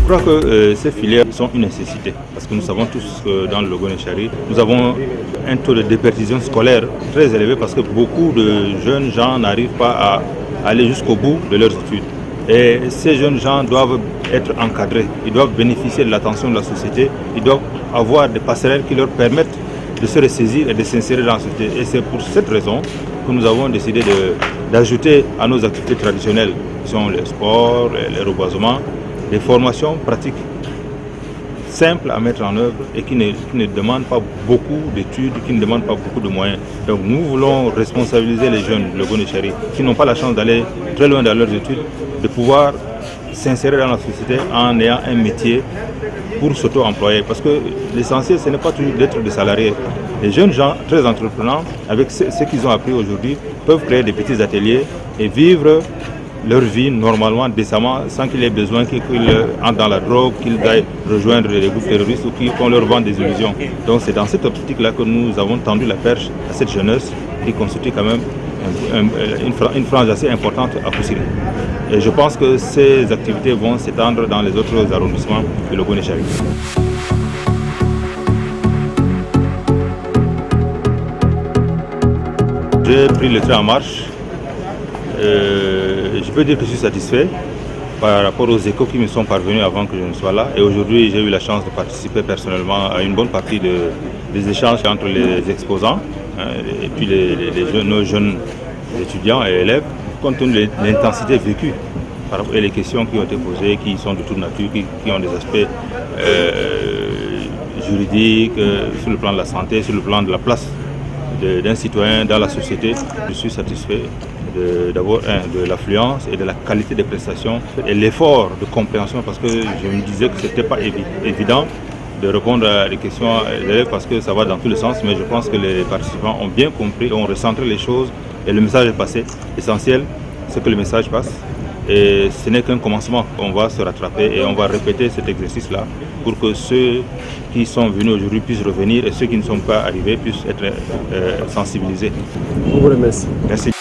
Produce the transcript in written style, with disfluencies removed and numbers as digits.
crois que ces filières sont une nécessité parce que nous savons tous que dans le Logo-Nechari, nous avons un taux de déperdition scolaire très élevé parce que beaucoup de jeunes gens n'arrivent pas à aller jusqu'au bout de leurs études. Et ces jeunes gens doivent être encadrés, ils doivent bénéficier de l'attention de la société, ils doivent avoir des passerelles qui leur permettent de se ressaisir et de s'insérer dans la société. Et c'est pour cette raison que nous avons décidé d'ajouter à nos activités traditionnelles, qui sont les sports, les reboisements, des formations pratiques simples à mettre en œuvre et qui ne demandent pas beaucoup d'études, qui ne demandent pas beaucoup de moyens. Donc nous voulons responsabiliser les jeunes de Logo-Nechari qui n'ont pas la chance d'aller très loin dans leurs études, de pouvoir s'insérer dans la société en ayant un métier pour s'auto-employer. Parce que l'essentiel, ce n'est pas toujours d'être des salariés. Les jeunes gens très entreprenants, avec ce qu'ils ont appris aujourd'hui, peuvent créer des petits ateliers et vivre leur vie normalement, décemment, sans qu'il ait besoin qu'ils entrent dans la drogue, qu'ils aillent rejoindre les groupes terroristes ou qu'on leur vende des illusions. Donc c'est dans cette optique-là que nous avons tendu la perche à cette jeunesse qui constitue quand même une frange assez importante à Koussiri. Et je pense que ces activités vont s'étendre dans les autres arrondissements de Logo-Nechari. J'ai pris le train en marche. Je peux dire que je suis satisfait par rapport aux échos qui me sont parvenus avant que je ne sois là. Et aujourd'hui, j'ai eu la chance de participer personnellement à une bonne partie des échanges entre les exposants et puis nos jeunes étudiants et élèves, compte tenu de l'intensité vécue et les questions qui ont été posées, qui sont de toute nature, qui ont des aspects juridiques, sur le plan de la santé, sur le plan de la place d'un citoyen dans la société. Je suis satisfait d'abord de l'affluence et de la qualité des prestations et l'effort de compréhension parce que je me disais que ce n'était pas évident de répondre à des questions des élèves parce que ça va dans tous les sens, mais je pense que les participants ont bien compris, ont recentré les choses et le message est passé. L'essentiel, c'est que le message passe et ce n'est qu'un commencement. On va se rattraper et on va répéter cet exercice-là pour que ceux qui sont venus aujourd'hui puissent revenir et ceux qui ne sont pas arrivés puissent être sensibilisés. Je vous remercie. Merci.